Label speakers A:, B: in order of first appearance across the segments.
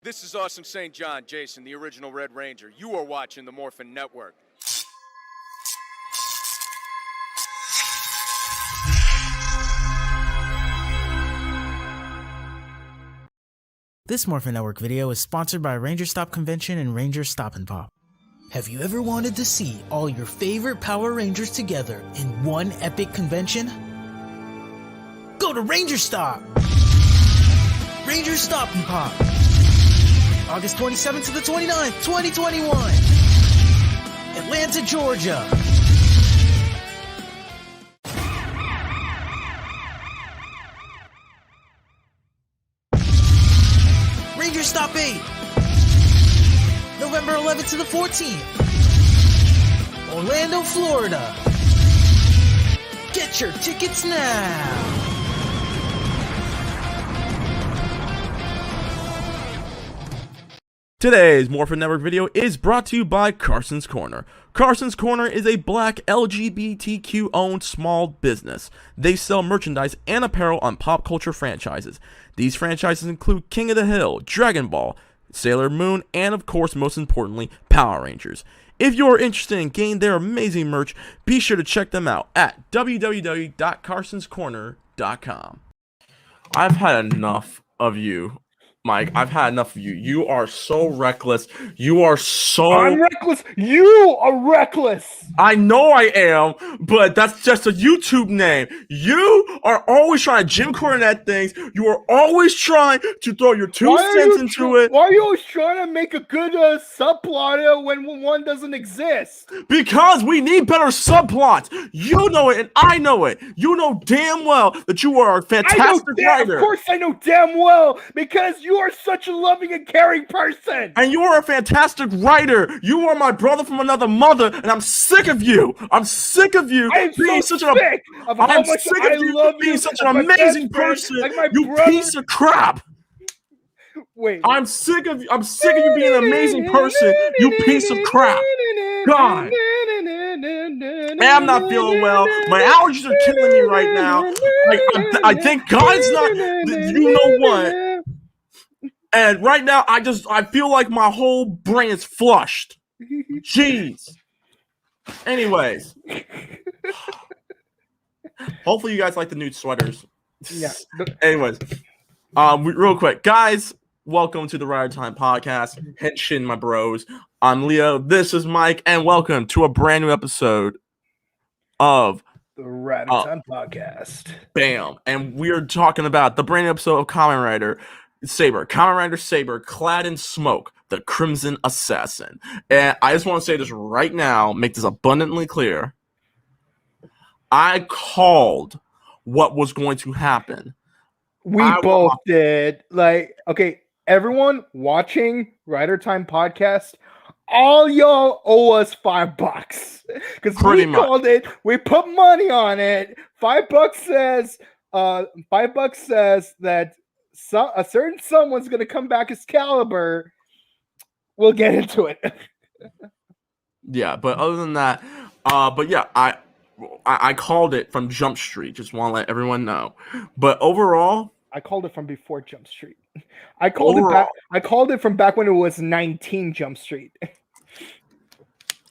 A: This is Awesome St. John, Jason, the original Red Ranger. You are watching the Morphin Network.
B: This Morphin Network video is sponsored by Ranger Stop Convention and Ranger Stop and Pop. Have you ever wanted to see all your favorite Power Rangers together in one epic convention? Go to Ranger Stop! Ranger Stop and Pop! August 27th to the 29th, 2021! Atlanta, Georgia! Ranger Stop 8! November 11th to the 14th! Orlando, Florida! Get your tickets now!
C: Today's Morphin Network video is brought to you by Carson's Corner. Carson's Corner is a black LGBTQ owned small business. They sell merchandise and apparel on pop culture franchises. These franchises include King of the Hill, Dragon Ball, Sailor Moon, and of course, most importantly, Power Rangers. If you are interested in getting their amazing merch, be sure to check them out at www.carsonscorner.com. I've had enough of you, Mike. I've had enough of you. You are so reckless. You are so...
D: I'm reckless. You are reckless.
C: I know I am, but that's just a YouTube name. You are always trying to Jim Cornette things. You are always trying to throw your two cents into it.
D: Why are you always trying to make a good subplot when one doesn't exist?
C: Because we need better subplots. You know it, and I know it. You know damn well that you are a fantastic writer.
D: Of course I know damn well, because you are such a loving and caring person.
C: And you are a fantastic writer. You are my brother from another mother, and I'm sick of you. I'm sick of you being such an amazing person. You piece of crap.
D: Wait.
C: I'm sick of you. I'm sick of you being an amazing person. You piece of crap. God. Man, I'm not feeling well. My allergies are killing me right now. I think God's not. You know what? And right now, I feel like my whole brain is flushed. Jeez. Anyways. Hopefully you guys like the new sweaters.
D: Yeah.
C: Anyways. Real quick. Guys, welcome to the Rider Time Podcast. Henshin, my bros. I'm Leo. This is Mike. And welcome to a brand new episode of
D: the Rider Time Podcast.
C: Bam. And we're talking about the brand new episode of Kamen Rider Saber, Kamen Rider Saber, Clad in Smoke, the Crimson Assassin. And I just want to say this right now, make this abundantly clear. I called what was going to happen.
D: We both did. Like, okay, everyone watching Rider Time Podcast, all y'all owe us $5 because we called it. We put money on it. $5 says that a certain someone's going to come back as Caliber. We'll get into it.
C: Yeah, but other than that, but yeah, I called it from Jump Street. Just want to let everyone know. But overall,
D: I called it from before Jump Street. I called it from back when it was 19 Jump Street.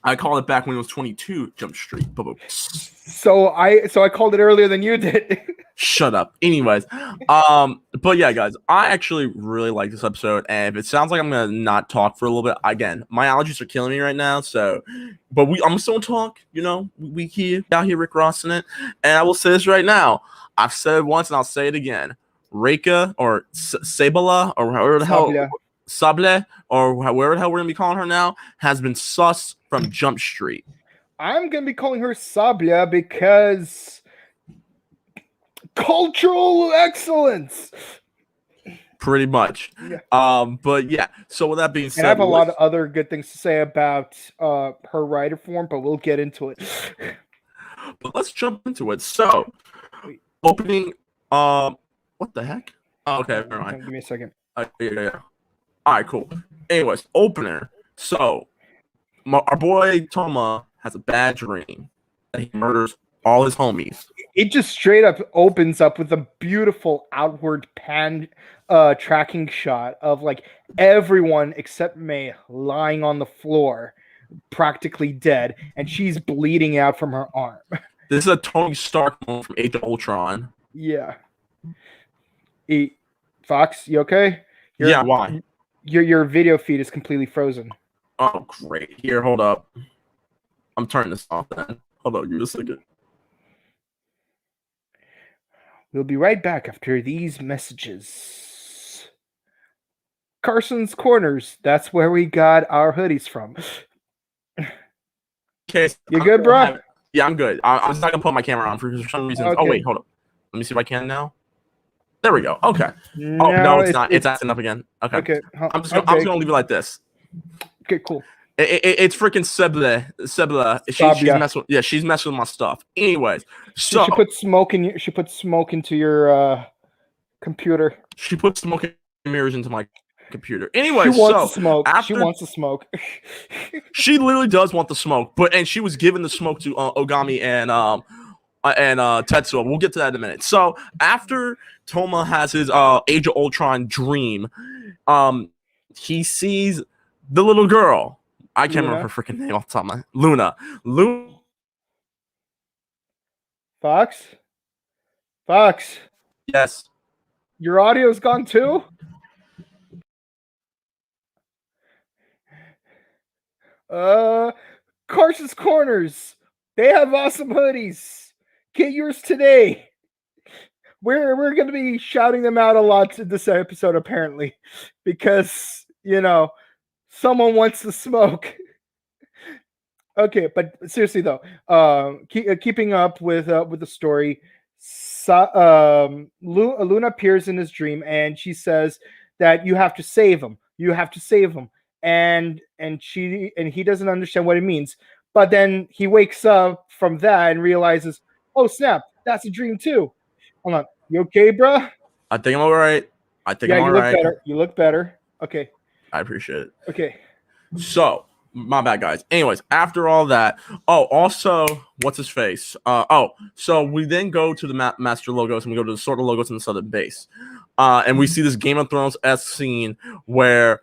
C: I called it back when it was 22 Jump Street.
D: So I called it earlier than you did.
C: Shut up. Anyways, but yeah, guys, I actually really like this episode, and if it sounds like I'm gonna not talk for a little bit, again, my allergies are killing me right now. So, but I'm still gonna talk. You know, we out here Rick Rossing it, and I will say this right now. I've said it once, and I'll say it again. Reika or Sabela or however the hell. Sable, or whatever the hell we're gonna be calling her now, has been sus from Jump Street.
D: I'm gonna be calling her Sabia because cultural excellence.
C: Pretty much. Yeah. But yeah. So with that being said,
D: I have a lot of other good things to say about her rider form, but we'll get into it.
C: But let's jump into it. So, opening. What the heck? Oh, okay, never mind.
D: Give me a second.
C: Yeah. All right, cool. Anyways, opener. So, our boy Toma has a bad dream that he murders all his homies.
D: It just straight up opens up with a beautiful outward pan tracking shot of like everyone except May lying on the floor, practically dead, and she's bleeding out from her arm.
C: This is a Tony Stark moment from Age of Ultron.
D: Yeah. Fox, you okay?
C: Yeah, why?
D: Your video feed is completely frozen.
C: Oh, great. Here, hold up. I'm turning this off then. Hold on, give me a second.
D: We'll be right back after these messages. Carson's Corners. That's where we got our hoodies from.
C: Okay,
D: You good, bro?
C: Yeah, I'm good. I'm just not gonna put my camera on for some reason. Okay. Oh wait, hold up. Let me see if I can now. There we go. Okay. Oh no, it's not. It's acting up again. Okay. Okay. I'm just gonna leave it like this.
D: Okay, cool.
C: It's freaking Saber. She's messing with my stuff. Anyways, so
D: she put smoke in. She put smoke into your computer.
C: She put smoke mirrors into my computer. Anyway,
D: she wants to smoke. She wants to smoke.
C: She literally does want the smoke, and she was giving the smoke to Ogami and Tetsuo. We'll get to that in a minute. So after Toma has his Age of Ultron dream, he sees the little girl. I can't remember her freaking name off the top of my Luna.
D: Fox.
C: Yes.
D: Your audio's gone too? Carson's Corners. They have awesome hoodies. Get yours today. We're going to be shouting them out a lot this episode, apparently, because, someone wants to smoke. Okay, but seriously though, keeping up with the story, Luna appears in his dream and she says that you have to save him. You have to save him, and he doesn't understand what it means. But then he wakes up from that and realizes, oh snap, that's a dream too. Hold on, you okay, bro?
C: I think I'm all right.
D: You look better. You look better. Okay.
C: I appreciate it.
D: Okay.
C: So, my bad, guys. Anyways, after all that, also, what's his face? So we then go to the Master Logos and we go to the Sword of Logos in the southern base. And we see this Game of Thrones-esque scene where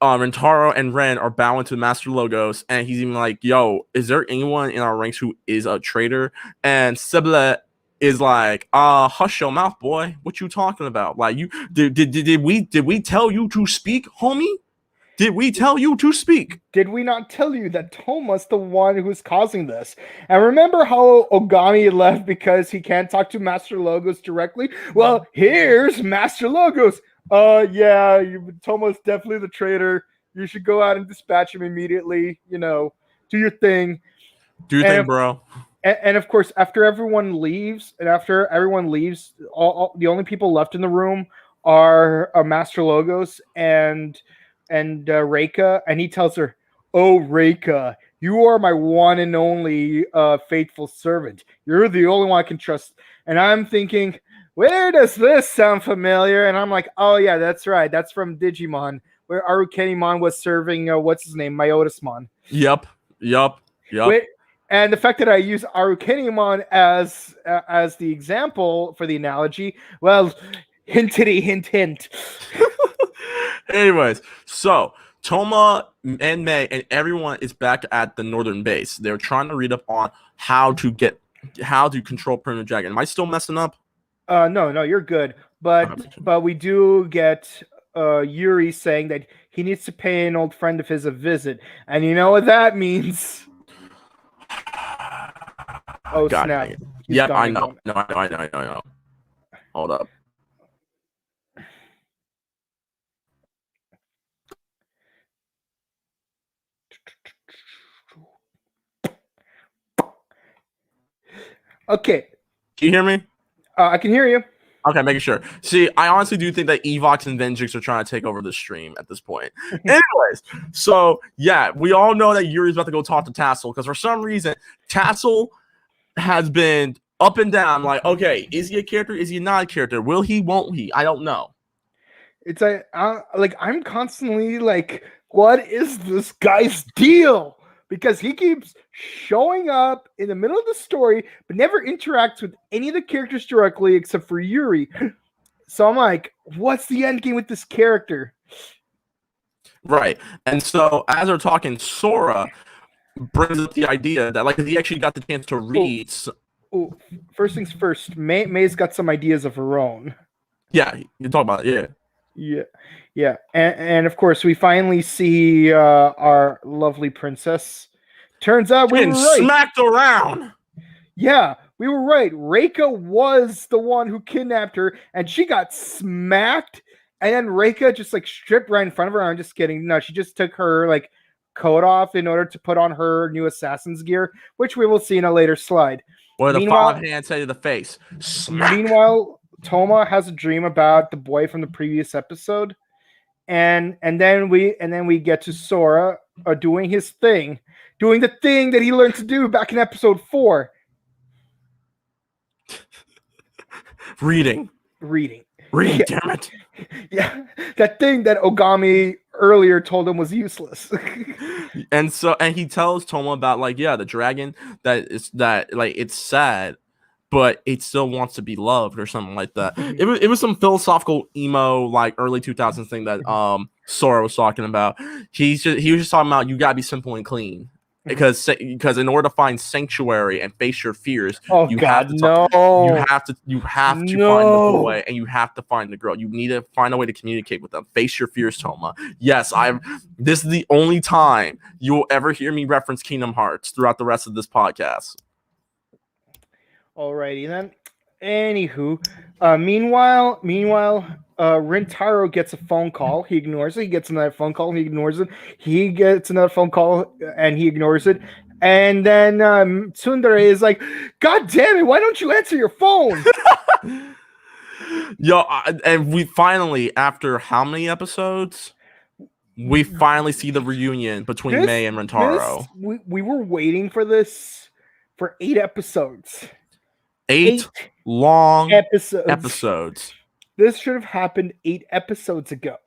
C: Rentaro and Ren are bowing to the Master Logos, and he's even like, yo, is there anyone in our ranks who is a traitor? And Saber is like, hush your mouth, boy. What you talking about? Like, you did we tell you to speak, homie? Did we tell you to speak?
D: Did we not tell you that Toma's the one who's causing this? And remember how Ogami left because he can't talk to Master Logos directly? Well, here's Master Logos. Yeah, Toma's definitely the traitor. You should go out and dispatch him immediately. Do your thing.
C: Do your thing, bro.
D: And of course, after everyone leaves, the only people left in the room are Master Logos and Reika, and he tells her, "Oh, Reika, you are my one and only faithful servant. You're the only one I can trust." And I'm thinking, where does this sound familiar? And I'm like, oh yeah, that's right. That's from Digimon, where Arukenimon was serving what's his name, Myotismon.
C: Yep.
D: And the fact that I use Arukenimon as the example for the analogy, well, hintity, hint.
C: Anyways, so Toma and May and everyone is back at the northern base. They're trying to read up on how to control Primitive Dragon. Am I still messing up?
D: No, you're good. But we do get Yuri saying that he needs to pay an old friend of his a visit, and you know what that means. Oh
C: God,
D: snap!
C: Yep, I know. No, I know. Hold up.
D: Okay.
C: Can you hear me?
D: I can hear you.
C: Okay, making sure. See, I honestly do think that Evox and Venjix are trying to take over the stream at this point. Anyways, so yeah, we all know that Yuri's about to go talk to Tassel because for some reason, Tassel has been up and down. Like, okay, is he a character? Is he not a character? Will he? Won't he? I don't know.
D: It's I'm constantly like, what is this guy's deal? Because he keeps showing up in the middle of the story, but never interacts with any of the characters directly except for Yuri. So I'm like, what's the end game with this character?
C: Right. And so as we're talking, Sora brings up the idea that like he actually got the chance to read.
D: Oh, first things first, May's got some ideas of her own.
C: Yeah, you talk about it,
D: yeah, and of course we finally see our lovely princess. Turns out we were right.
C: Smacked around.
D: Yeah, we were right. Reika was the one who kidnapped her, and she got smacked. And then Reika just like stripped right in front of her. I'm just kidding. No, she just took her like coat off in order to put on her new assassin's gear, which we will see in a later slide.
C: Or the 5-hand say to the face. Smack.
D: Meanwhile, Toma has a dream about the boy from the previous episode, and then we get to Sora doing his thing, doing the thing that he learned to do back in episode 4.
C: Reading.
D: Yeah.
C: Damn it.
D: Yeah, that thing that Ogami earlier told him was useless.
C: and he tells Toma about like, yeah, the dragon that it's sad, but it still wants to be loved or something like that. It was some philosophical emo like early 2000s thing that Sora was talking about. He was just talking about you gotta be simple and clean. Because in order to find sanctuary and face your fears, you have to find the boy and you have to find the girl. You need to find a way to communicate with them. Face your fears, Toma. Yes, this is the only time you will ever hear me reference Kingdom Hearts throughout the rest of this podcast.
D: Alrighty then. Anywho, meanwhile, Rintaro gets a phone call. He ignores it. He gets another phone call. He ignores it. He gets another phone call, and he ignores it. And then Tsundere is like, "God damn it! Why don't you answer your phone?"
C: Yo, and we finally, after how many episodes, we finally see the reunion between May and Rintaro.
D: We were waiting for this for 8 episodes.
C: 8 long episodes.
D: This should have happened 8 episodes ago.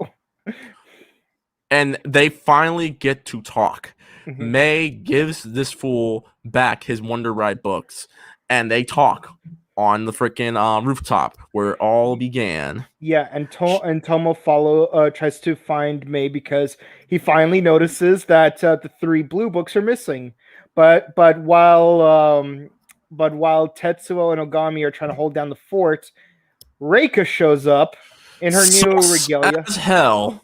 C: And they finally get to talk. Mm-hmm. May gives this fool back his Wonder Ride books, and they talk on the freaking rooftop where it all began.
D: Yeah, and Tomo tries to find May because he finally notices that the 3 blue books are missing. But while Tetsuo and Ogami are trying to hold down the fort, Reika shows up in her new regalia.
C: As hell.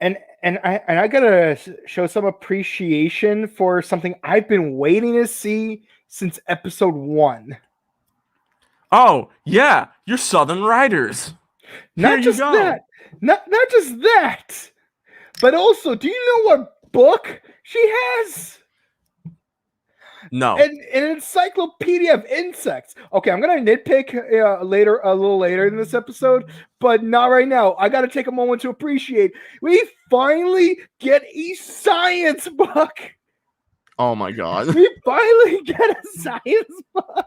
D: And I gotta show some appreciation for something I've been waiting to see since episode 1.
C: Oh yeah, you're Southern Riders.
D: Not just that, but also, do you know what book she has?
C: No.
D: An encyclopedia of insects. Okay, I'm gonna nitpick a little later in this episode, but not right now. I gotta take a moment to appreciate. We finally get a science book.
C: Oh my god.
D: We finally get a science book.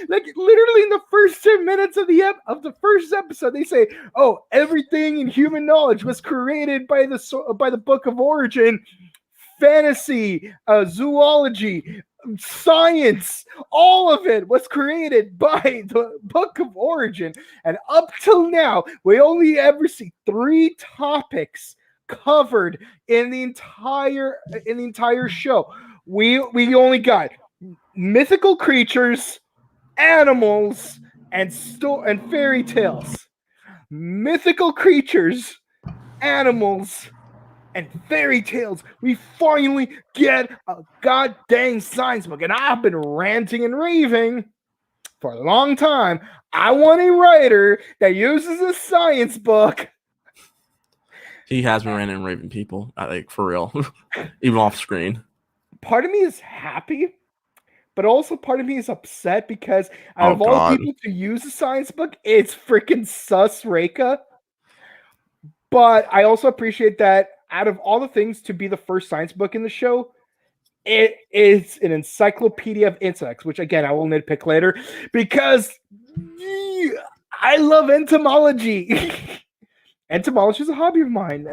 D: Like literally in the first 10 minutes of the first episode, they say, "Oh, everything in human knowledge was created by the Book of Origin, fantasy, zoology, science, all of it was created by the Book of Origin." And up till now, we only ever see 3 topics covered in the entire show. We only got mythical creatures, animals, and fairy tales. Mythical creatures, animals, and fairy tales. We finally get a goddamn science book, and I've been ranting and raving for a long time. I want a writer that uses a science book.
C: He has been ranting and raving, people. I think for real, even off screen.
D: Part of me is happy, but also part of me is upset because out of all people to use a science book, it's freaking sus Reika. But I also appreciate that out of all the things to be the first science book in the show, it is an encyclopedia of insects, which again, I will nitpick later because I love entomology. Entomology is a hobby of mine.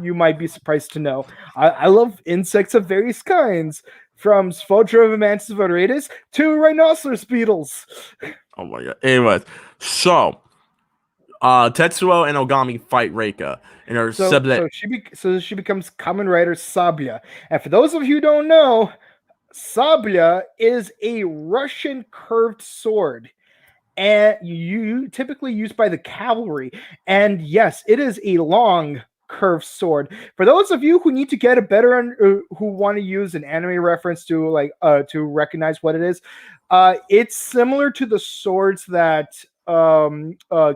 D: You might be surprised to know. I love insects of various kinds, from Sphodromantis variedis to rhinoceros beetles.
C: Oh my god. Anyways, so Tetsuo and Ogami fight Reika, and her
D: so she becomes Kamen Rider Sabya. And for those of you who don't know, Sabya is a Russian curved sword, and you typically used by the cavalry. And yes, it is a long curved sword. For those of you who need to get a better, who want to use an anime reference to to recognize what it is, it's similar to the swords that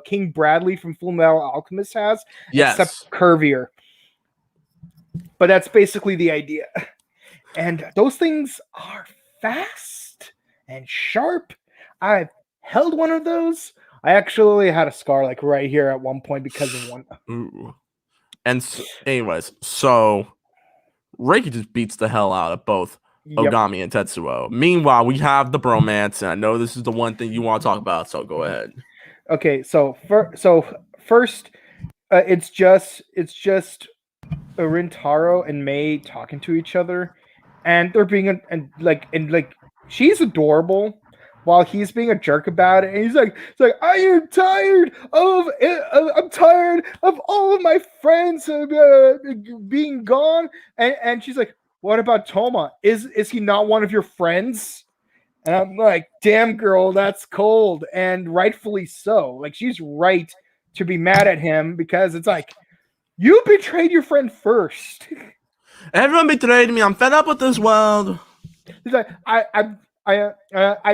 D: King Bradley from Full Metal Alchemist has, except curvier. But that's basically the idea. And those things are fast and sharp. I've held one of those. I actually had a scar like right here at one point because of one.
C: Ooh. And anyways, so Reiki just beats the hell out of both Ogami and Tetsuo. Meanwhile, we have the bromance, and I know this is the one thing you want to talk about, so go ahead.
D: Okay, so first, it's just Rintaro and Mei talking to each other, and they're being she's adorable while he's being a jerk about it, and he's like I am tired I'm tired of all of my friends being gone, and she's like, what about Toma? Is he not one of your friends? And I'm like, damn girl, that's cold, and rightfully so. Like, she's right to be mad at him because it's like, you betrayed your friend first.
C: Everyone betrayed me. I'm fed up with this world.
D: He's like, I've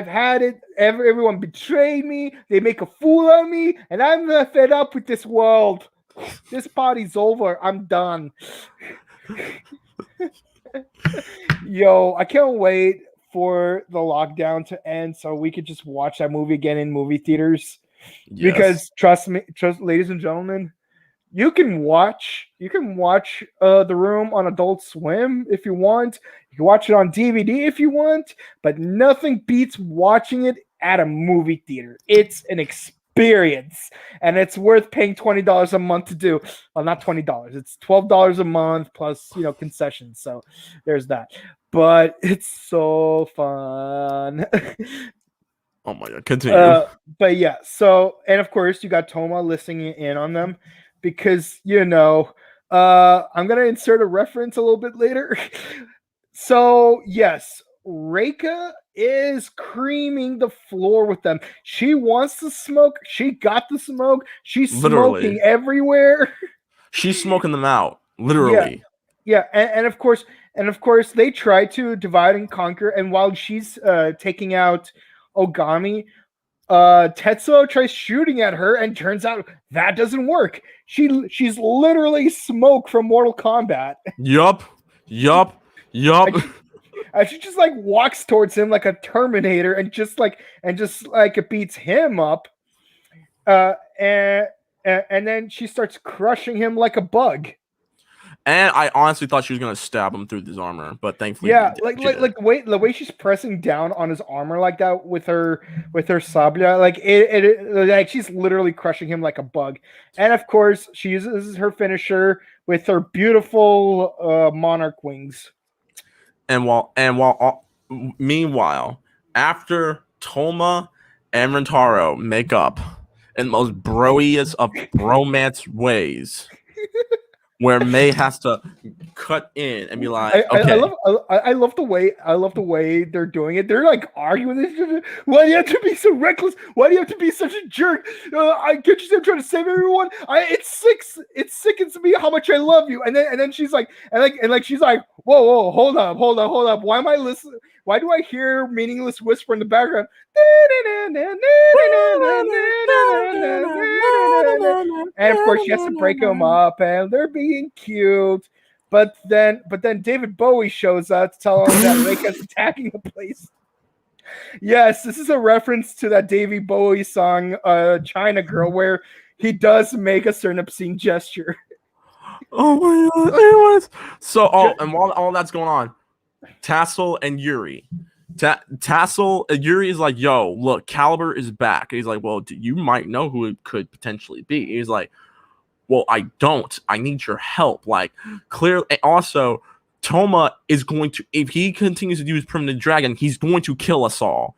D: had it. Everyone betrayed me. They make a fool of me, and I'm fed up with this world. This party's over. I'm done. Yo, I can't wait for the lockdown to end so we could just watch that movie again in movie theaters. Yes. Because trust me, ladies and gentlemen, you can watch The Room on Adult Swim if you want. You can watch it on DVD if you want, but nothing beats watching it at a movie theater. It's an experience, and it's worth paying $20 a month to do. Well, not $20. It's $12 a month plus, concessions. So there's that. But it's so fun.
C: Oh my god, continue.
D: But yeah, so, and of course you got Toma listening in on them because, I'm going to insert a reference a little bit later. So yes, Reika is creaming the floor with them. She wants to smoke. She got the smoke. She's smoking everywhere.
C: She's smoking them out, literally.
D: Yeah, and of course, they try to divide and conquer. And while she's taking out Ogami, Tetsuo tries shooting at her, and turns out that doesn't work. She's literally smoke from Mortal Kombat.
C: Yup.
D: And she just walks towards him like a Terminator, and just it beats him up. And then she starts crushing him like a bug.
C: And I honestly thought she was gonna stab him through his armor, but thankfully,
D: the way she's pressing down on his armor like that with her sabya, she's literally crushing him like a bug. And of course, she uses her finisher with her beautiful monarch wings.
C: Meanwhile, after Toma and Rintaro make up in the most broiest of bromance ways, where Mei has to cut in and be like, okay.
D: I love the way they're doing it. They're arguing with each other. Why do you have to be so reckless? Why do you have to be such a jerk? I get you trying to save everyone. It sickens me how much I love you. And then she's like, she's like, whoa, hold up. Why am I listening? Why do I hear meaningless whisper in the background? And of course, she has to break them up, and they're being cute. But then David Bowie shows up to tell them that Reika's attacking the place. Yes, this is a reference to that David Bowie song, China Girl, where he does make a certain obscene gesture.
C: Oh my god. Anyways, so and while all that's going on, Tassel and Yuri. Yuri is like, yo, look, Caliber is back. And he's like, well, you might know who it could potentially be. And he's like, well, I don't. I need your help. Clearly. And also, Toma is going to, if he continues to do his primitive dragon, he's going to kill us all.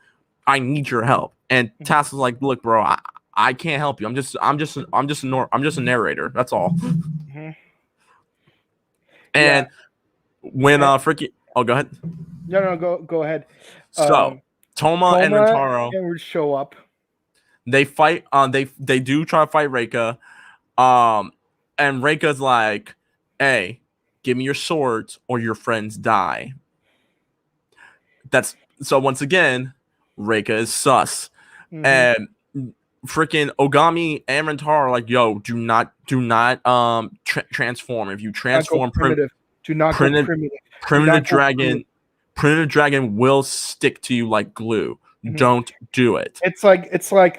C: I need your help. And Tassel's like, look, bro, I can't help you. I'm just a narrator. That's all.
D: Mhm.
C: And when freaking go ahead.
D: No, go ahead.
C: So Toma and Rintaro
D: would show up.
C: They fight. They do try to fight Reika. And Reika's like, "Hey, give me your swords or your friends die." That's so. Once again, Reika is sus, and freaking Ogami and Rintaro are like, "Yo, do not transform. If you transform,
D: primitive. Do not go primitive.
C: Primitive dragon will stick to you like glue. Don't do it."
D: It's like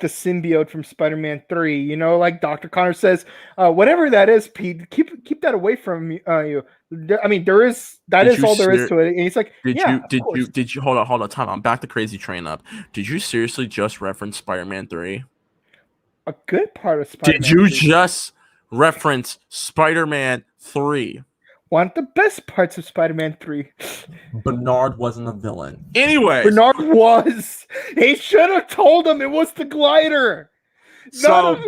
D: the symbiote from Spider-Man 3. You know, like Dr. Connor says, whatever that is, Pete, keep that away from you. I mean, all there is to it. And he's like,
C: did you hold on, time. I'm back the crazy train up. Did you seriously just reference Spider-Man 3?
D: A good part of Spider-Man.
C: Did you just reference Spider-Man 3?
D: One of the best parts of Spider-Man 3.
C: Bernard wasn't a villain. Anyway,
D: Bernard was. He should have told him it was the glider.
C: So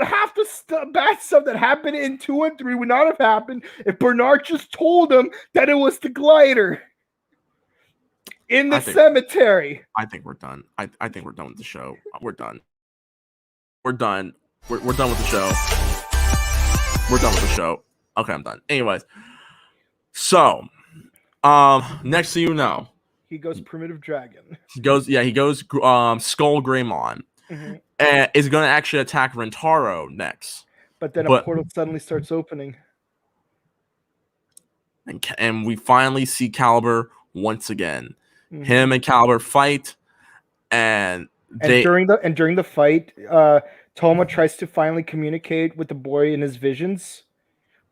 D: half the bad stuff that happened in 2 and 3 would not have happened if Bernard just told him that it was the glider in the cemetery.
C: I think we're done. I think we're done with the show. We're done. We're done. We're done with the show. We're done with the show. Okay, I'm done. Anyways, so next thing you know,
D: he goes primitive dragon.
C: He goes Skull Greymon, and is going to actually attack Rintaro next.
D: But then a portal suddenly starts opening,
C: and we finally see Caliber once again. Him and Caliber fight, and
D: during the fight, Toma tries to finally communicate with the boy in his visions.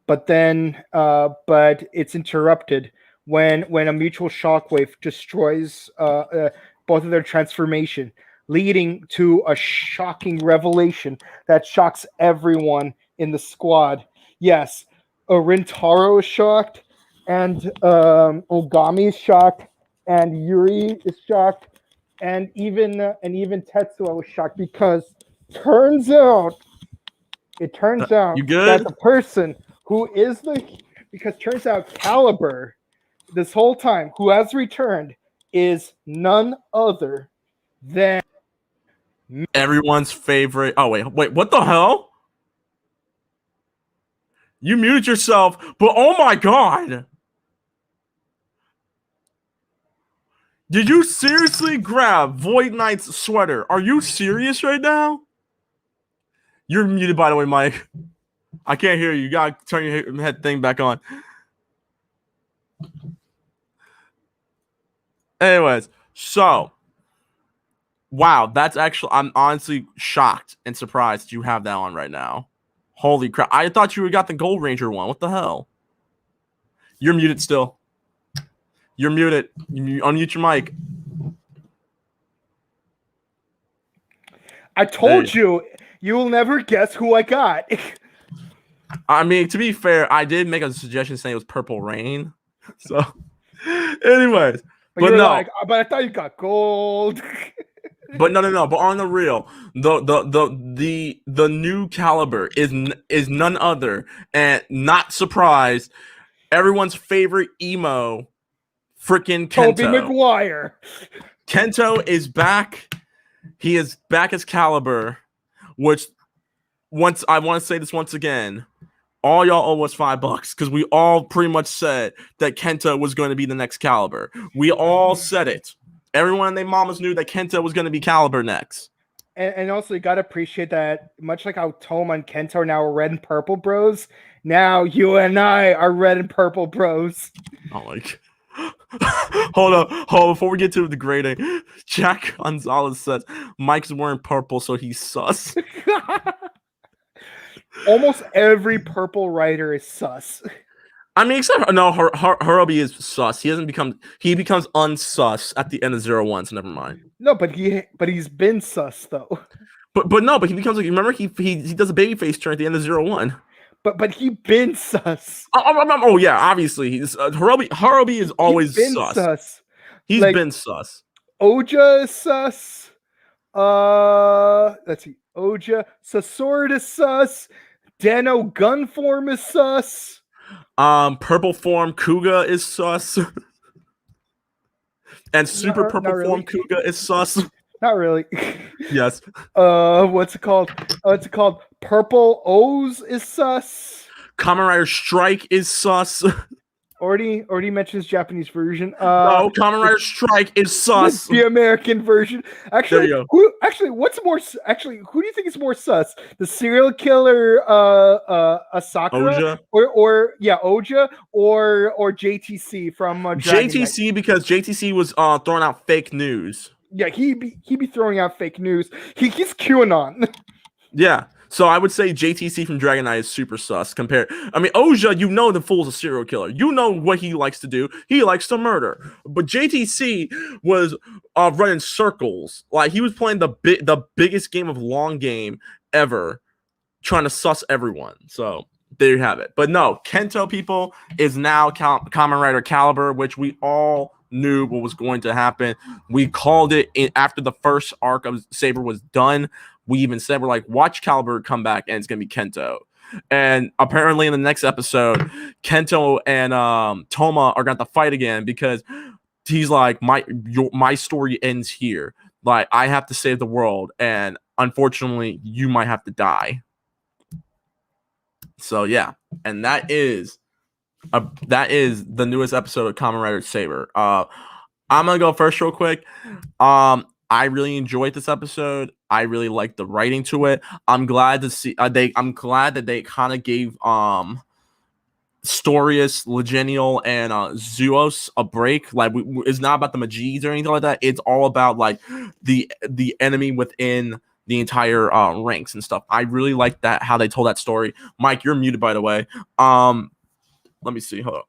D: But then, it's interrupted when a mutual shockwave destroys both of their transformation, leading to a shocking revelation that shocks everyone in the squad. Yes, Rintaro is shocked, and Ogami is shocked, and Yuri is shocked, and even Tetsuo was shocked because turns out that the person who is because turns out Caliber, this whole time, who has returned, is none other than
C: everyone's favorite. Oh, wait, what the hell? You muted yourself, but oh my god! Did you seriously grab Void Knight's sweater? Are you serious right now? You're muted, by the way, Mike. I can't hear you. You gotta turn your head thing back on. Anyways, so wow, that's actually, I'm honestly shocked and surprised that you have that on right now. Holy crap. I thought you got the Gold Ranger one. What the hell? You're muted still. You're muted. You unmute your mic.
D: I told you will never guess who I got.
C: I mean, to be fair, I did make a suggestion saying it was Purple Rain. So, anyways, but no.
D: But I thought you got gold.
C: But no. But on the real, the new Caliber is none other, and not surprised, everyone's favorite emo, freaking Kento.
D: Tobey Maguire.
C: Kento is back. He is back as Caliber, which I want to say this once again. All y'all owe us $5 because we all pretty much said that Kenta was going to be the next Caliber. We all said it. Everyone and their mamas knew that Kenta was going to be Caliber next.
D: And also, you got to appreciate that, much like how Toma and Kenta are now red and purple bros, now you and I are red and purple bros.
C: Oh, like... Hold on. Before we get to the grading, Jack Gonzalez says Mike's wearing purple, so he's sus.
D: Almost every purple writer is sus.
C: I mean, except no, Harubi is sus. He becomes unsus at the end of 01, so never mind.
D: No, but he's been sus though.
C: But he becomes like, remember he does a baby face turn at the end of 01.
D: But he been sus.
C: Oh yeah, obviously he's Harubi is always sus. He's been sus.
D: Oja is sus. Let's see. Oja. Sasord is sus. Dano gun form is sus.
C: Purple form Kuga is sus. And super purple form Kuga is sus.
D: Not really.
C: Yes.
D: What's it called? What's it called? Purple O's is sus.
C: Kamen Rider Strike is sus.
D: Already mentions Japanese version.
C: No, Kamen Rider Strike is sus.
D: The American version. Actually,
C: there you go.
D: Who do you think is more sus? The serial killer Asakura
C: Oja.
D: or Oja or JTC from Dragon
C: JTC
D: Knight?
C: because JTC was throwing out fake news.
D: Yeah, he be throwing out fake news. He's QAnon.
C: Yeah. So I would say JTC from Dragon Knight is super sus compared. I mean, Oja, you know the fool's a serial killer. You know what he likes to do. He likes to murder. But JTC was running circles. Like he was playing the biggest game of long game ever, trying to suss everyone. So there you have it. But no, Kento people is now Kamen Rider Caliber, which we all knew what was going to happen. We called it after the first arc of Saber was done. We even said, we're like, watch Caliber come back and it's going to be Kento. And apparently in the next episode, Kento and Toma are going to fight again because he's like, my story ends here. Like, I have to save the world. And unfortunately, you might have to die. So, yeah. And that is the newest episode of Kamen Rider Saber. I'm going to go first real quick. I really enjoyed this episode. I really liked the writing to it. I'm glad to see I'm glad that they kind of gave Storius, Legenial, and Zuos a break. Like it's not about the Majis or anything like that. It's all about like the enemy within the entire ranks and stuff. I really like that how they told that story. Mike, you're muted by the way. Let me see. Hold on.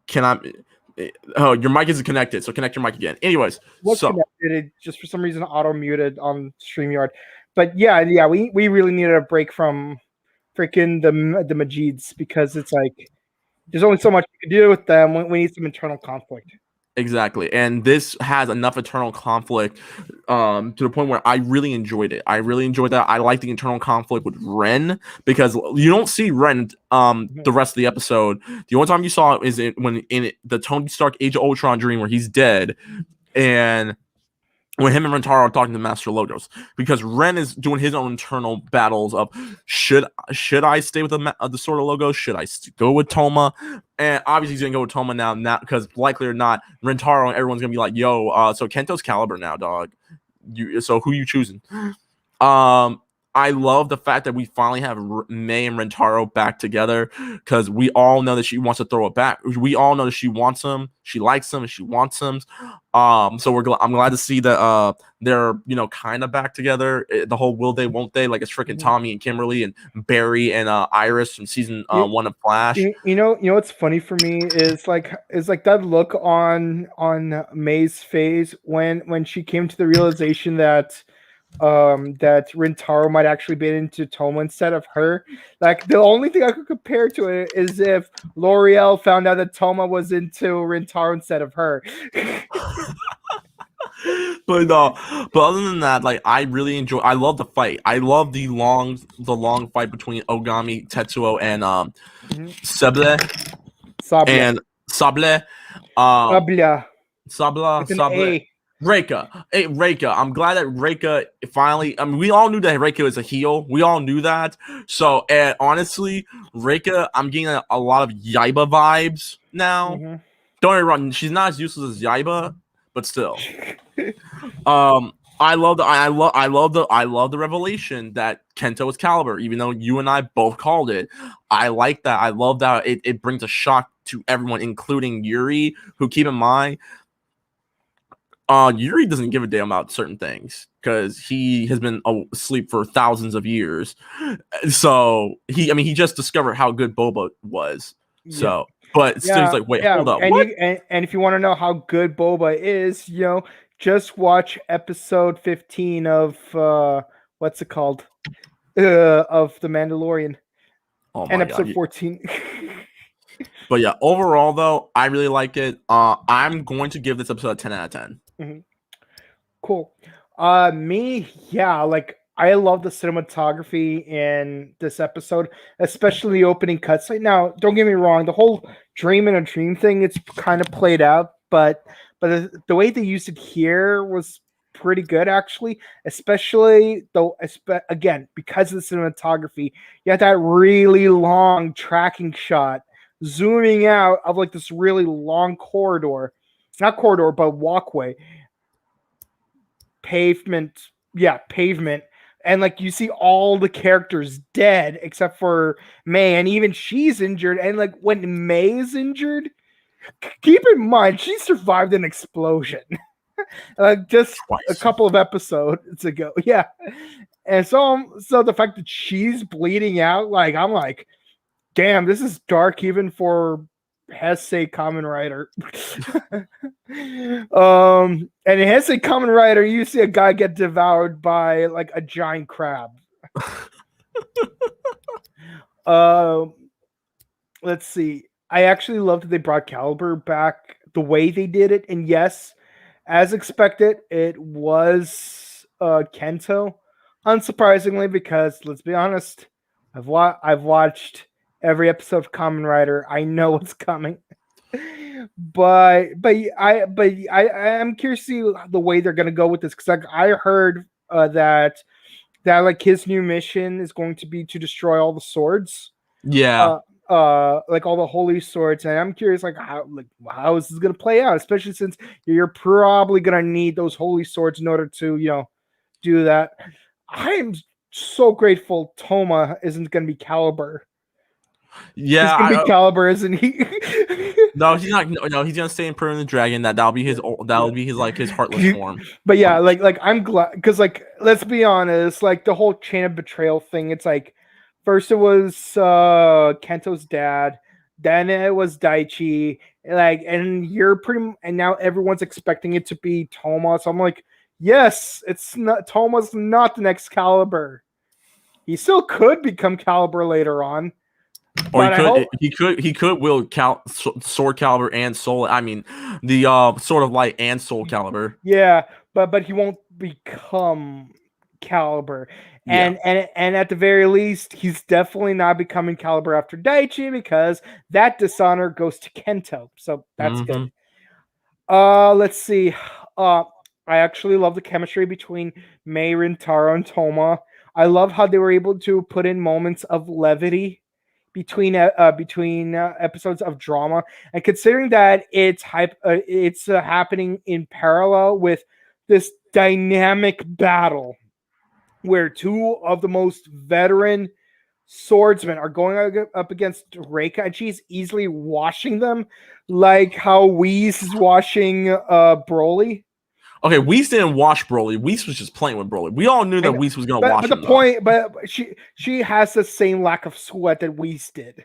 C: Can I? Oh, your mic isn't connected, so connect your mic again. Anyways,
D: Connected, it just for some reason auto muted on StreamYard. But yeah, we really needed a break from freaking the Majids because it's like there's only so much we can do with them. We need some internal conflict.
C: Exactly. And this has enough internal conflict to the point where I really enjoyed it. I really enjoyed that. I like the internal conflict with Ren because you don't see Ren the rest of the episode. The only time you saw it is the Tony Stark Age of Ultron dream where he's dead and when him and Rentaro are talking to Master Logos, because Ren is doing his own internal battles of should I stay with the Sword of Logos? Should I go with Toma? And obviously he's gonna go with Toma now because likely or not, Rentaro and everyone's gonna be like, "Yo, so Kento's Caliber now, dog. So who you choosing?" I love the fact that we finally have May and Rentaro back together because we all know that she wants to throw it back. We all know that she wants him, she likes him, and she wants him. So I'm glad to see that they're kind of back together. The whole will they, won't they? Like it's freaking Tommy and Kimberly and Barry and Iris from season 1 of Flash.
D: You know what's funny for me is like that look on May's face when she came to the realization that Rintaro might actually be into Toma instead of her. Like the only thing I could compare to it is if L'Oreal found out that Toma was into Rintaro instead of her.
C: But other than that, like I love the fight. I love the long fight between Ogami, Tetsuo, and Saber. And Sable. Sable. Reika. Hey, Reika. I'm glad that Reika finally. I mean, we all knew that Reika was a heel. We all knew that. So, honestly, Reika, I'm getting a lot of Yaiba vibes now. Don't get me wrong. She's not as useless as Yaiba, but still. I love the revelation that Kento is Caliber, even though you and I both called it. I like that. I love that it brings a shock to everyone, including Yuri, who, keep in mind, Yuri doesn't give a damn about certain things because he has been asleep for thousands of years. So he just discovered how good Boba was. So, but still, he's like, wait, hold up.
D: And, and if you want to know how good Boba is, just watch episode 15 of what's it called? Of The Mandalorian. And episode 14.
C: But yeah, overall though, I really like it. I'm going to give this episode a 10 out of 10.
D: Cool. Yeah, like I love the cinematography in this episode, especially the opening cutscene. Now, don't get me wrong, the whole dream in a dream thing, it's kind of played out, but the way they used it here was pretty good actually, especially though again, because of the cinematography, you had that really long tracking shot zooming out of like this really long corridor. Not corridor, but walkway pavement, yeah, pavement, and like you see all the characters dead except for May, and even she's injured. And like when May is injured, keep in mind she survived an explosion just a
C: Twice.
D: couple of episodes ago. Yeah, and so the fact that she's bleeding out, like I'm like, damn, this is dark even for Hesse Kamen Rider. And in Hesse Kamen Rider, you see a guy get devoured by like a giant crab. Let's see. I actually love that they brought Caliber back the way they did it, and yes, as expected, it was Kento. Unsurprisingly, because let's be honest, I've watched every episode of Kamen Rider. I know what's coming. I'm curious to see the way they're gonna go with this, because like, I heard that like his new mission is going to be to destroy all the swords.
C: Yeah.
D: Like all the holy swords, and I'm curious like how is this gonna play out, especially since you're probably gonna need those holy swords in order to do that. I am so grateful Toma isn't gonna be Caliber.
C: Yeah,
D: He's gonna be Caliber, isn't he?
C: no, he's not. No, he's gonna stay in Permanent Dragon. That'll be his. That'll be his like his heartless form.
D: But yeah, like I'm glad, because like let's be honest, like the whole chain of betrayal thing. It's like first it was Kento's dad, then it was Daichi, like, and and now everyone's expecting it to be Toma. So I'm like, yes, it's not Toma's not the next Caliber. He still could become Caliber later on.
C: Or he could wield Sword Caliber and Soul. I mean, the Sword of Light and Soul Caliber.
D: Yeah, but he won't become Caliber. And at the very least, he's definitely not becoming Caliber after Daichi, because that dishonor goes to Kento. So that's good. Let's see. I actually love the chemistry between Mei, Rintaro, and Toma. I love how they were able to put in moments of levity between episodes of drama, and considering that it's happening in parallel with this dynamic battle where two of the most veteran swordsmen are going up against Reika, and she's easily washing them, like how Whis is washing Broly.
C: Okay, Whis didn't wash Broly. Whis was just playing with Broly. We all knew that Whis was going to wash him.
D: But she has the same lack of sweat that Whis did.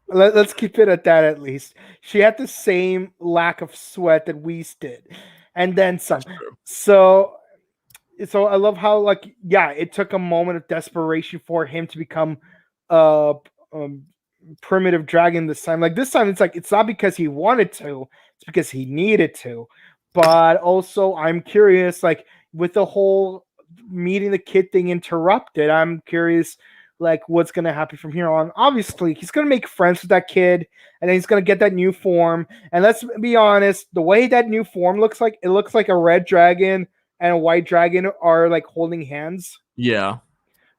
D: Let's keep it at that. At least she had the same lack of sweat that Whis did, and then some. So I love how it took a moment of desperation for him to become primitive dragon this time. Like this time, it's not because he wanted to; it's because he needed to. But also, I'm curious, like with the whole meeting the kid thing interrupted, I'm curious, like what's gonna happen from here on. Obviously, he's gonna make friends with that kid, and then he's gonna get that new form. And let's be honest, the way that new form looks like, it looks like a red dragon and a white dragon are like holding hands.
C: Yeah.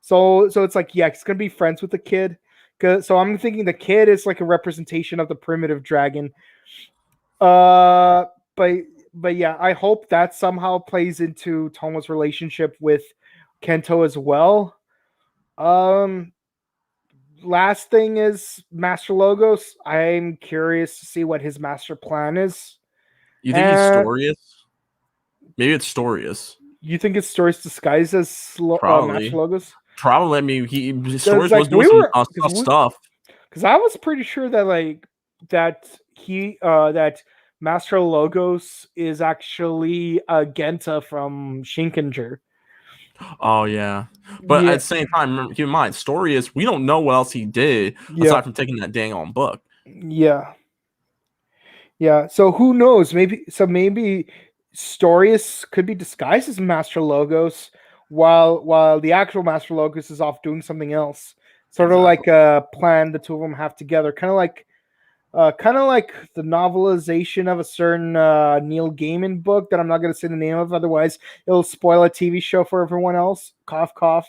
D: So it's like, yeah, he's gonna be friends with the kid. So I'm thinking the kid is like a representation of the primitive dragon. But yeah, I hope that somehow plays into Tomo's relationship with Kento as well. Last thing is Master Logos. I'm curious to see what his master plan is.
C: You think he's Storius? Maybe it's Storius.
D: You think it's Storius disguised as Master Logos?
C: Probably. I mean, Storius was doing some stuff.
D: Because I was pretty sure that that Master Logos is actually Genta from Shinkenger.
C: Oh yeah, but at the same time, remember, keep in mind, Storius, we don't know what else he did aside from taking that dang on book.
D: Yeah. So who knows? Maybe Storius could be disguised as Master Logos, while the actual Master Logos is off doing something else. Sort of like a plan the two of them have together, kind of like the novelization of a certain Neil Gaiman book that I'm not going to say the name of, otherwise it'll spoil a TV show for everyone else. Cough, cough.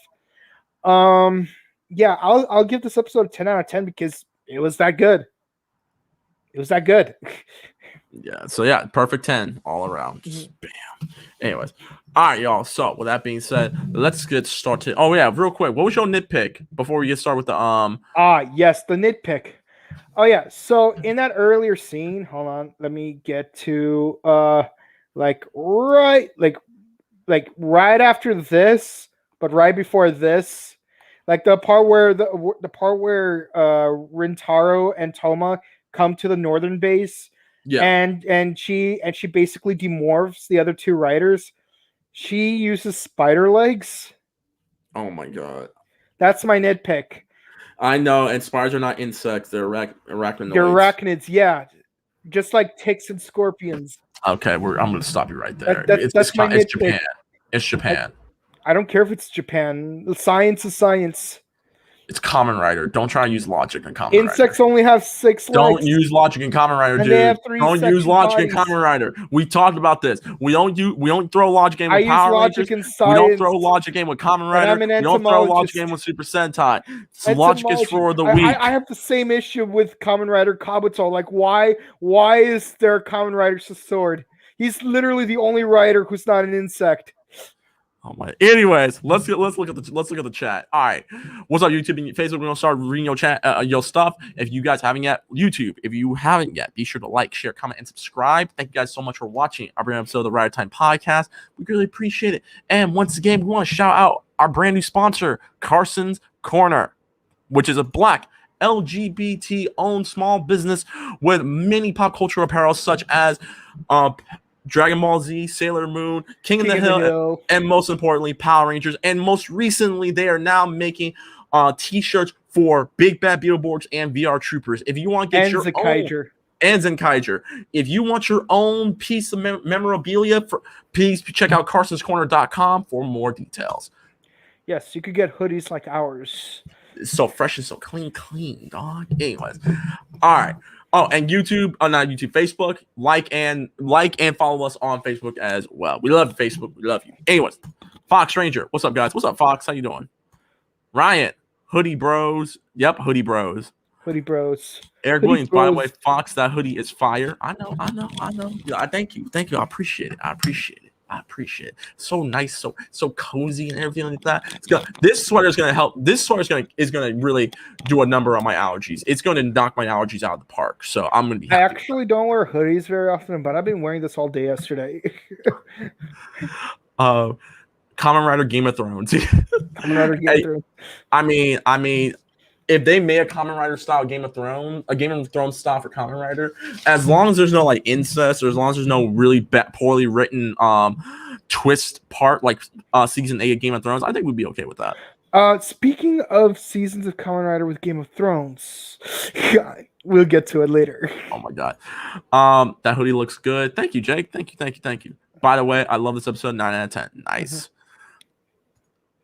D: Yeah, I'll give this episode a 10 out of 10 because it was that good. It was that good.
C: Yeah, so yeah, perfect 10 all around. Just bam. Anyways, all right, y'all. So with that being said, let's get started. Oh yeah, real quick, what was your nitpick before we get started with the
D: Yes, the nitpick. Oh yeah, so in that earlier scene, hold on, let me get to like right after this, but right before this, like the part where Rintaro and Toma come to the northern base.
C: Yeah.
D: And she basically demorphs the other two riders. She uses spider legs.
C: Oh my god.
D: That's my nitpick.
C: I know, and spiders are not insects; they're arachnoids.
D: They're arachnids, yeah, just like ticks and scorpions.
C: Okay, I'm going to stop you right there.
D: That's my nitpick.
C: It's Japan. It's Japan.
D: I don't care if it's Japan. Science is science.
C: It's Kamen Rider. Don't try to use logic in Kamen Rider.
D: Insects only have 6 legs.
C: Don't use logic in Kamen Rider, dude.
D: They have 3
C: don't use logic
D: bodies.
C: in Kamen Rider. We talked about this. We don't throw logic in with Power Rangers.
D: In science.
C: We don't throw logic in with Kamen Rider. We don't throw logic in with Super Sentai. So logic is for the weak.
D: I have the same issue with Kamen Rider Kabuto. Like, why is there a Kamen Rider's sword? He's literally the only rider who's not an insect.
C: Oh my! Anyways, let's look at the chat. All right, what's up, YouTube and Facebook? We're gonna start reading your chat, your stuff. If you guys haven't yet, YouTube, if you haven't yet, be sure to like, share, comment, and subscribe. Thank you guys so much for watching our brand new episode of the Rider Time Podcast. We really appreciate it. And once again, we want to shout out our brand new sponsor, Carson's Corner, which is a Black LGBT owned small business with many pop culture apparel such as Dragon Ball Z, Sailor Moon, King of the Hill, and most importantly, Power Rangers. And most recently, they are now making t-shirts for Big Bad Beetleborgs and VR Troopers. If you want to get your own, and Zenkaiger. If you want your own piece of memorabilia, please check out carsonscorner.com for more details.
D: Yes, you could get hoodies like ours.
C: It's so fresh and so clean, dog. Anyways, all right. Oh, and YouTube, not YouTube, Facebook, like and follow us on Facebook as well. We love Facebook. We love you. Anyways, Fox Ranger, what's up, guys? What's up, Fox? How you doing? Ryan, Hoodie Bros. Yep, Hoodie Bros.
D: Hoodie Bros.
C: Eric Williams, by the way, Fox, that hoodie is fire. I know. Yeah, thank you. I appreciate it. So nice, so cozy and everything like that. This sweater is gonna help. This sweater is gonna really do a number on my allergies. It's gonna knock my allergies out of the park. So I'm gonna be happy.
D: I actually don't wear hoodies very often, but I've been wearing this all day yesterday.
C: Kamen Rider Game of Thrones.
D: Kamen Rider Game of Thrones.
C: I mean, if they made a Kamen Rider style Game of Thrones style for Kamen Rider, as long as there's no like incest, or as long as there's no really poorly written twist part like season 8 of Game of Thrones, I think we'd be okay with that.
D: Speaking of seasons of Kamen Rider with Game of Thrones, we'll get to it later.
C: Oh my god, that hoodie looks good. Thank you, Jake. Thank you. By the way, I love this episode. 9 out of 10. Nice. Mm-hmm.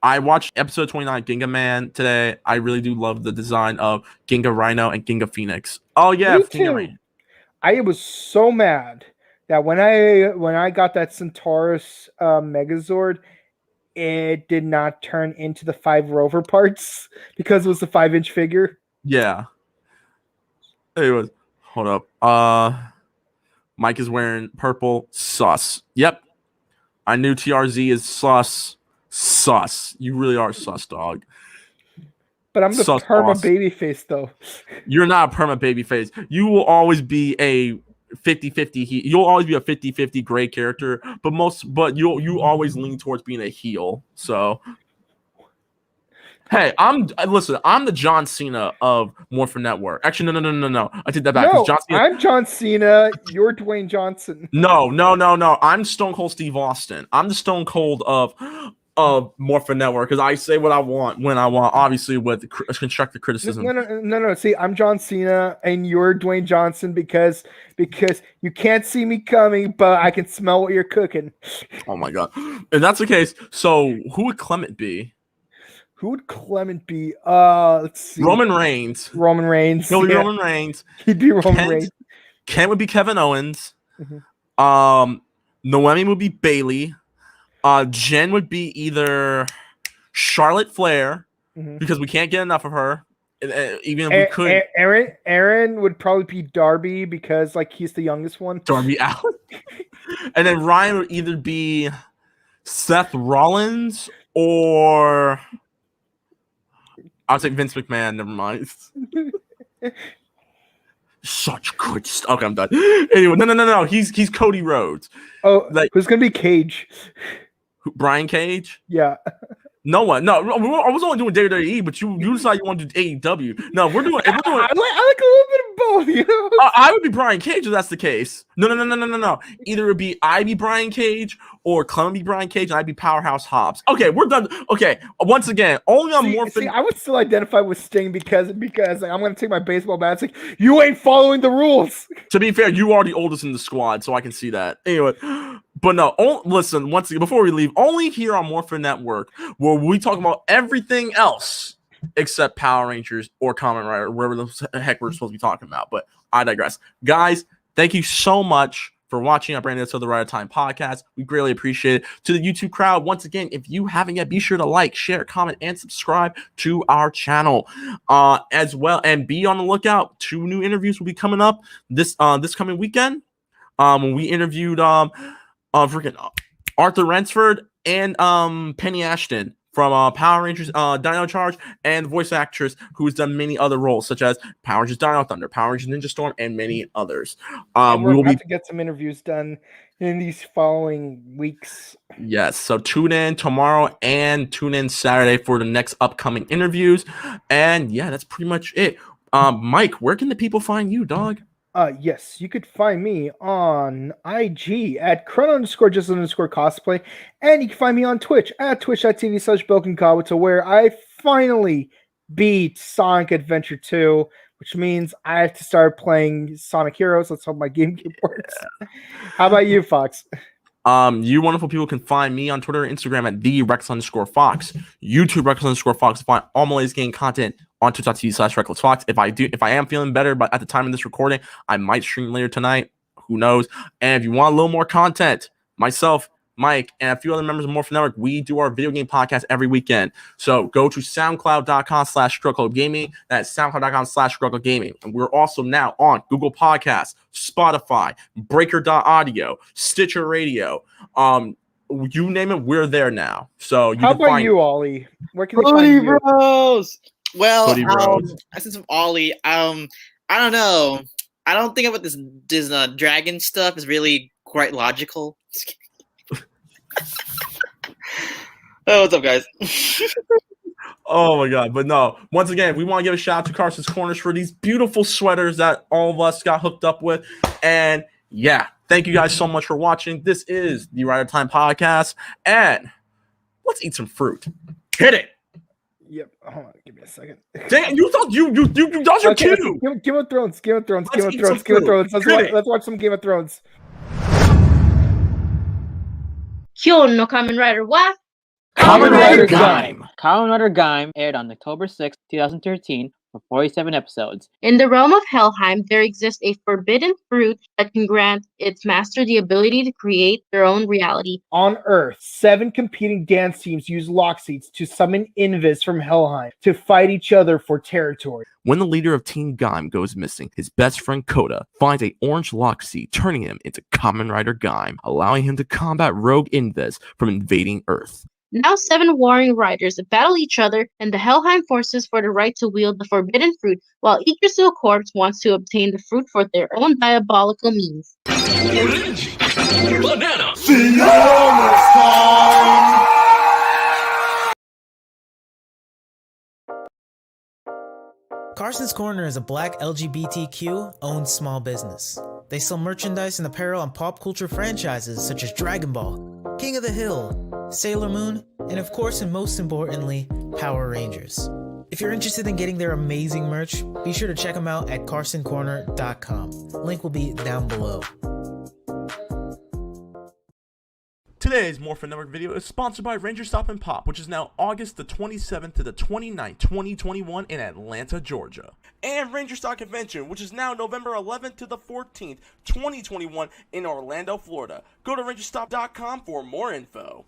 C: I watched episode 29, Ginga Man, today. I really do love the design of Ginga Rhino and Ginga Phoenix. Oh yeah,
D: I was so mad that when I got that Centaurus Megazord, it did not turn into the 5 rover parts because it was a 5-inch figure.
C: Yeah. Anyways, hold up. Mike is wearing purple. Sus. Yep. I knew TRZ is sus. You really are sus, dog.
D: But I'm the perma babyface, though.
C: You're not a perma babyface. You will always be a 50-50. You'll always be a 50-50 gray character, but you always lean towards being a heel. So, hey, I'm the John Cena of Morphin Network. Actually, no. I take that back.
D: No,
C: John Cena,
D: I'm John Cena. You're Dwayne Johnson.
C: No. I'm Stone Cold Steve Austin. I'm the Stone Cold of Morphin Network because I say what I want when I want, obviously with constructive criticism.
D: No. See, I'm John Cena and you're Dwayne Johnson because you can't see me coming, but I can smell what you're cooking.
C: Oh my god! If that's the case, so who would Clement be?
D: Who would Clement be? Let's see.
C: Roman Reigns.
D: Roman Reigns.
C: He'll be Roman Reigns.
D: He'd be Roman Reigns.
C: Kent would be Kevin Owens.
D: Mm-hmm.
C: Noemi would be Bailey. Jen would be either Charlotte Flair because we can't get enough of her. Even if we could.
D: Aaron would probably be Darby because like he's the youngest one.
C: Darby Allin. And then Ryan would either be Seth Rollins or I'll say Vince McMahon. Never mind. Such good stuff. Okay, I'm done. Anyway, no. He's Cody Rhodes.
D: Oh, like who's gonna be Cage?
C: Brian Cage?
D: Yeah.
C: No one. No, I was only doing WWE, but you decided you want to do AEW. No, we're doing. I like a
D: little bit of both. You know?
C: I would be Brian Cage if that's the case. No. Either it would be I be Brian Cage or Clement be Brian Cage, and I'd be Powerhouse Hobbs. Okay, we're done. Okay, once again, only on Morphin.
D: See, I would still identify with Sting because like, I'm gonna take my baseball bat. It's like you ain't following the rules.
C: To be fair, you are the oldest in the squad, so I can see that. Anyway. But no, listen, once again, before we leave, only here on Morphin Network where we talk about everything else except Power Rangers or Kamen Rider, wherever the heck we're supposed to be talking about. But I digress. Guys, thank you so much for watching our brand new episode of the Rider Time podcast. We greatly appreciate it. To the YouTube crowd, once again, if you haven't yet, be sure to like, share, comment, and subscribe to our channel as well. And be on the lookout. 2 new interviews will be coming up this coming weekend. When we interviewed freaking Arthur Rensford and Penny Ashton from Power Rangers Dino Charge, and voice actress who has done many other roles such as Power Rangers Dino Thunder, Power Rangers Ninja Storm, and many others.
D: We will to get some interviews done in these following weeks.
C: Yes, so tune in tomorrow and tune in Saturday for the next upcoming interviews. And yeah, that's pretty much it. Mike, where can the people find you, dog?
D: Yes, you could find me on IG at chrono_just_cosplay, and you can find me on Twitch at twitch.tv/BelkinKawata, where I finally beat Sonic Adventure 2, which means I have to start playing Sonic Heroes. Let's hope my GameCube works. How about you, Fox?
C: You wonderful people can find me on Twitter and Instagram at @TheRex_Fox, YouTube Rex_Fox to find all my latest game content on twitch.tv/RecklessFox. If I am feeling better, but at the time of this recording, I might stream later tonight. Who knows? And if you want a little more content, myself, Mike, and a few other members of Morphin Network, we do our video game podcast every weekend. So go to soundcloud.com/strugglegaming. That's soundcloud.com/strugglegaming. And we're also now on Google Podcasts, Spotify, Breaker.audio, Stitcher Radio. You name it, we're there now. So
D: how about you, Ollie? Where can they find you?
E: Bros. Well, since I'm Ollie, I don't know. I don't think about this dragon stuff is really quite logical. Oh, what's up, guys?
C: Oh my god, but no. Once again, we want to give a shout out to Carson's Corners for these beautiful sweaters that all of us got hooked up with. And yeah, thank you guys so much for watching. This is the Rider Time podcast, and let's eat some fruit. Hit it.
D: Yep. Hold on. Give me a second.
C: Dang, you thought you thought your cue.
D: Game of Thrones. Let's watch some Game of Thrones.
F: Kyo no Kamen Rider wa
B: Kamen Rider Gaim.
G: Kamen Rider Gaim aired on October 6, 2013 for 47 episodes.
F: In the realm of Helheim, there exists a forbidden fruit that can grant its master the ability to create their own reality.
D: On Earth, 7 competing dance teams use Lockseeds to summon Invis from Helheim to fight each other for territory.
C: When the leader of Team Gaim goes missing, his best friend Coda finds an orange Lockseed, turning him into Kamen Rider Gaim, allowing him to combat rogue Invis from invading Earth.
F: Now 7 warring riders battle each other and the Helheim forces for the right to wield the forbidden fruit, while each Brazil corps wants to obtain the fruit for their own diabolical means.
H: Orange, banana.
B: Carson's Corner is a black LGBTQ owned small business. They sell merchandise and apparel on pop culture franchises such as Dragon Ball, King of the Hill, Sailor Moon, and of course and most importantly, Power Rangers. If you're interested in getting their amazing merch, be sure to check them out at carsoncorner.com. Link will be down below.
C: Today's Morphin Network video is sponsored by Ranger Stop and Pop, which is now August the 27th to the 29th, 2021 in Atlanta, Georgia. And Ranger Stop Convention, which is now November 11th to the 14th, 2021 in Orlando, Florida. Go to rangerstop.com for more info.